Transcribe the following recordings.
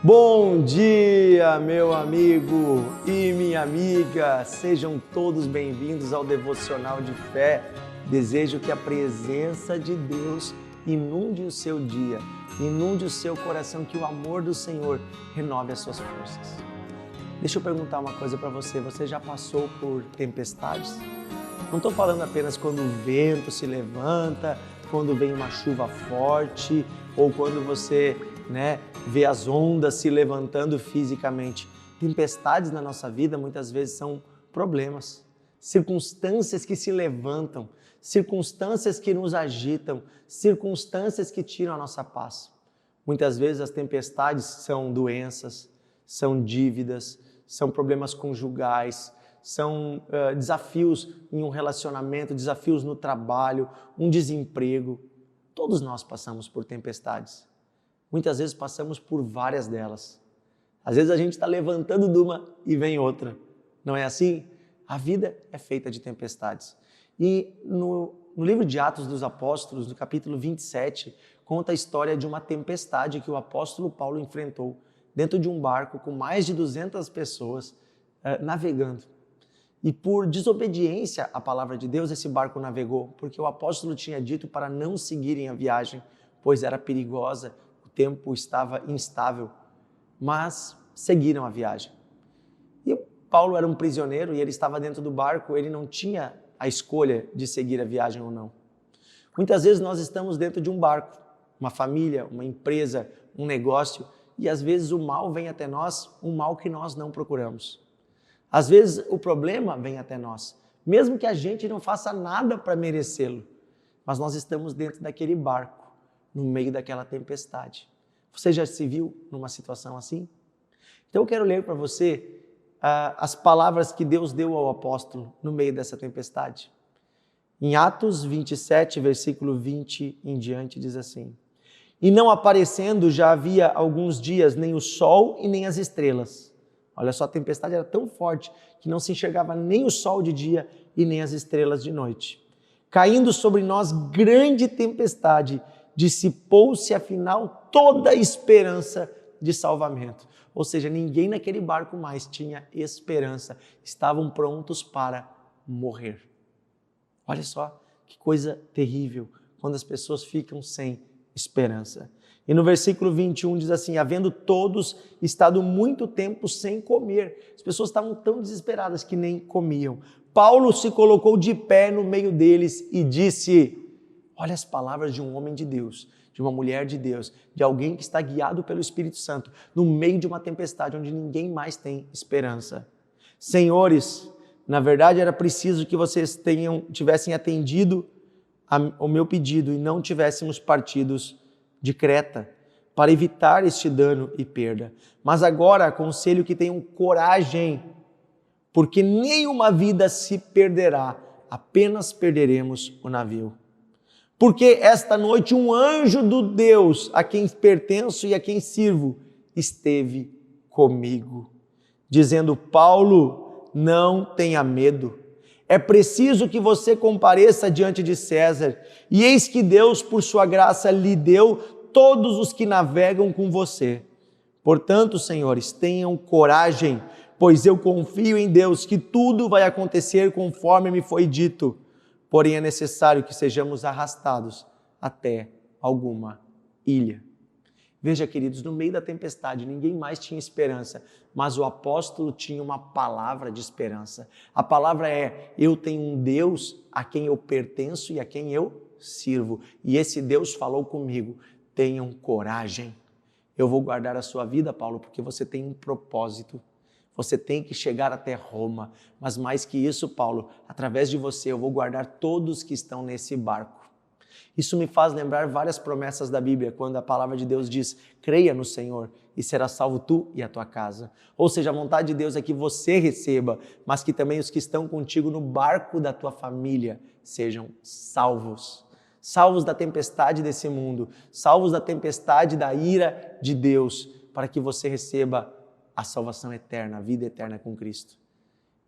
Bom dia, meu amigo e minha amiga, sejam todos bem-vindos ao Devocional de Fé. Desejo que a presença de Deus inunde o seu dia, inunde o seu coração, que o amor do Senhor renove as suas forças. Deixa eu perguntar uma coisa para você, você já passou por tempestades? Não estou falando apenas quando o vento se levanta, quando vem uma chuva forte ou quando você vê as ondas se levantando fisicamente. Tempestades na nossa vida muitas vezes são problemas, circunstâncias que se levantam, circunstâncias que nos agitam, circunstâncias que tiram a nossa paz. Muitas vezes as tempestades são doenças, são dívidas, são problemas conjugais, são desafios em um relacionamento, desafios no trabalho, um desemprego. Todos nós passamos por tempestades. Muitas vezes passamos por várias delas. Às vezes a gente está levantando de uma e vem outra. Não é assim? A vida é feita de tempestades. E no livro de Atos dos Apóstolos, no capítulo 27, conta a história de uma tempestade que o apóstolo Paulo enfrentou dentro de um barco com mais de 200 pessoas navegando. E por desobediência à palavra de Deus, esse barco navegou, porque o apóstolo tinha dito para não seguirem a viagem, pois era perigosa, o tempo estava instável, mas seguiram a viagem. E Paulo era um prisioneiro e ele estava dentro do barco, ele não tinha a escolha de seguir a viagem ou não. Muitas vezes nós estamos dentro de um barco, uma família, uma empresa, um negócio, e às vezes o mal vem até nós, um mal que nós não procuramos. Às vezes o problema vem até nós, mesmo que a gente não faça nada para merecê-lo, mas nós estamos dentro daquele barco, no meio daquela tempestade. Você já se viu numa situação assim? Então eu quero ler para você as palavras que Deus deu ao apóstolo no meio dessa tempestade. Em Atos 27, versículo 20 em diante, diz assim: E não aparecendo já havia alguns dias nem o sol e nem as estrelas. Olha só, a tempestade era tão forte que não se enxergava nem o sol de dia e nem as estrelas de noite. Caindo sobre nós grande tempestade, dissipou-se afinal toda a esperança de salvamento. Ou seja, ninguém naquele barco mais tinha esperança, estavam prontos para morrer. Olha só que coisa terrível quando as pessoas ficam sem esperança. E no versículo 21 diz assim: havendo todos estado muito tempo sem comer. As pessoas estavam tão desesperadas que nem comiam. Paulo se colocou de pé no meio deles e disse, olha as palavras de um homem de Deus, de uma mulher de Deus, de alguém que está guiado pelo Espírito Santo, no meio de uma tempestade onde ninguém mais tem esperança. Senhores, na verdade era preciso que vocês tivessem atendido ao meu pedido e não tivéssemos partidos de Creta, para evitar este dano e perda. Mas agora aconselho que tenham coragem, porque nenhuma vida se perderá, apenas perderemos o navio. Porque esta noite um anjo do Deus a quem pertenço e a quem sirvo esteve comigo, dizendo: Paulo, não tenha medo. É preciso que você compareça diante de César, e eis que Deus, por sua graça, lhe deu todos os que navegam com você. Portanto, senhores, tenham coragem, pois eu confio em Deus que tudo vai acontecer conforme me foi dito. Porém, é necessário que sejamos arrastados até alguma ilha. Veja, queridos, no meio da tempestade, ninguém mais tinha esperança, mas o apóstolo tinha uma palavra de esperança. A palavra é: eu tenho um Deus a quem eu pertenço e a quem eu sirvo. E esse Deus falou comigo: tenham coragem. Eu vou guardar a sua vida, Paulo, porque você tem um propósito. Você tem que chegar até Roma. Mas mais que isso, Paulo, através de você eu vou guardar todos que estão nesse barco. Isso me faz lembrar várias promessas da Bíblia, quando a palavra de Deus diz: creia no Senhor e será salvo tu e a tua casa. Ou seja, a vontade de Deus é que você receba, mas que também os que estão contigo no barco da tua família sejam salvos. Salvos da tempestade desse mundo, salvos da tempestade da ira de Deus, para que você receba a salvação eterna, a vida eterna com Cristo.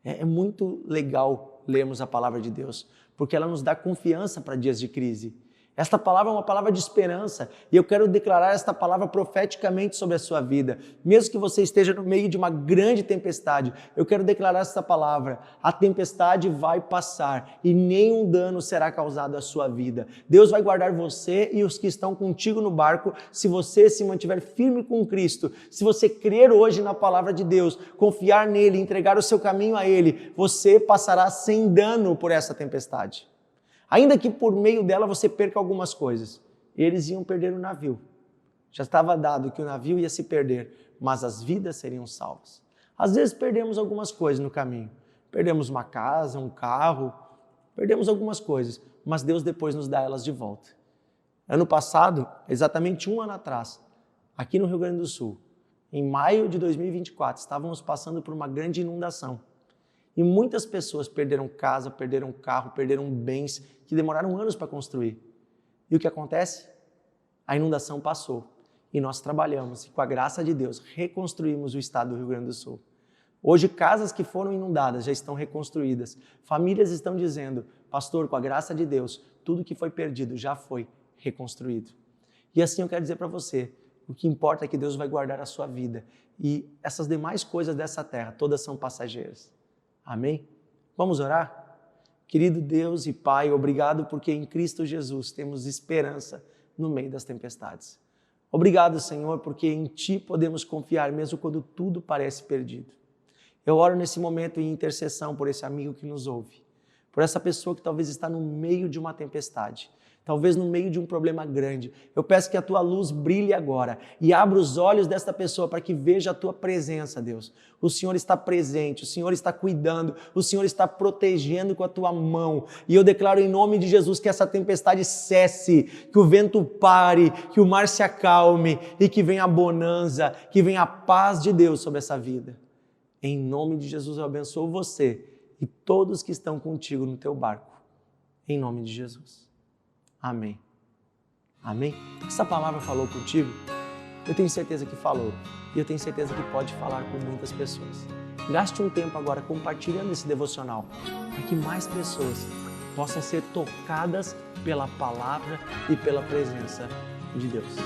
É muito legal lermos a palavra de Deus, porque ela nos dá confiança para dias de crise. Esta palavra é uma palavra de esperança e eu quero declarar esta palavra profeticamente sobre a sua vida. Mesmo que você esteja no meio de uma grande tempestade, eu quero declarar esta palavra. A tempestade vai passar e nenhum dano será causado à sua vida. Deus vai guardar você e os que estão contigo no barco se você se mantiver firme com Cristo. Se você crer hoje na palavra de Deus, confiar nele, entregar o seu caminho a ele, você passará sem dano por essa tempestade. Ainda que por meio dela você perca algumas coisas. Eles iam perder o navio. Já estava dado que o navio ia se perder, mas as vidas seriam salvas. Às vezes perdemos algumas coisas no caminho. Perdemos uma casa, um carro, perdemos algumas coisas, mas Deus depois nos dá elas de volta. Ano passado, exatamente um ano atrás, aqui no Rio Grande do Sul, em maio de 2024, estávamos passando por uma grande inundação. E muitas pessoas perderam casa, perderam carro, perderam bens que demoraram anos para construir. E o que acontece? A inundação passou e nós trabalhamos e com a graça de Deus reconstruímos o estado do Rio Grande do Sul. Hoje casas que foram inundadas já estão reconstruídas. Famílias estão dizendo, pastor, com a graça de Deus, tudo que foi perdido já foi reconstruído. E assim eu quero dizer para você, o que importa é que Deus vai guardar a sua vida e essas demais coisas dessa terra, todas são passageiras. Amém? Vamos orar? Querido Deus e Pai, obrigado porque em Cristo Jesus temos esperança no meio das tempestades. Obrigado, Senhor, porque em Ti podemos confiar mesmo quando tudo parece perdido. Eu oro nesse momento em intercessão por esse amigo que nos ouve, por essa pessoa que talvez está no meio de uma tempestade, talvez no meio de um problema grande. Eu peço que a Tua luz brilhe agora e abra os olhos desta pessoa para que veja a Tua presença, Deus. O Senhor está presente, o Senhor está cuidando, o Senhor está protegendo com a Tua mão. E eu declaro em nome de Jesus que essa tempestade cesse, que o vento pare, que o mar se acalme e que venha a bonança, que venha a paz de Deus sobre essa vida. Em nome de Jesus eu abençoo você e todos que estão contigo no Teu barco. Em nome de Jesus. Amém. Amém? Essa palavra falou contigo? Eu tenho certeza que falou. E eu tenho certeza que pode falar com muitas pessoas. Gaste um tempo agora compartilhando esse devocional para que mais pessoas possam ser tocadas pela palavra e pela presença de Deus.